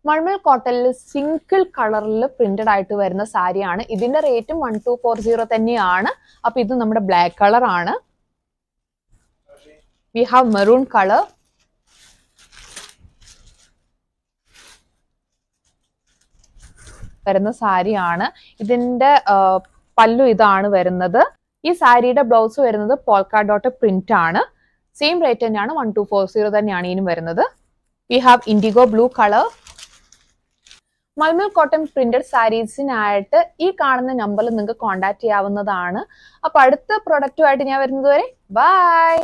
മൾമൽ കോട്ടണിൽ സിംഗിൾ കളറിൽ പ്രിന്റഡ് ആയിട്ട് വരുന്ന സാരിയാണ്. ഇതിന്റെ റേറ്റും 1240 തന്നെയാണ്. അപ്പൊ ഇത് നമ്മുടെ ബ്ലാക്ക് കളർ ആണ്. വി ഹാവ് മെറൂൺ കളർ, വരുന്ന സാരിയാണ്. ഇതിന്റെ പല്ലു ഇതാണ് വരുന്നത്. ഈ സാരിയുടെ ബ്ലൗസ് വരുന്നത് പോൾക്ക ഡോട്ട് പ്രിന്റ് ആണ്. സെയിം റേറ്റ് തന്നെയാണ്, 1240 തന്നെയാണ് ഇതിനും വരുന്നത്. We have indigo blue colour. Mulmul cotton printed സാരീസിനായിട്ട് ഈ കാണുന്ന നമ്പറിൽ നിങ്ങൾക്ക് കോൺടാക്ട് ചെയ്യാവുന്നതാണ്. അപ്പൊ അടുത്ത പ്രൊഡക്റ്റുമായിട്ട് ഞാൻ വരുന്നത് വരെ ബൈ.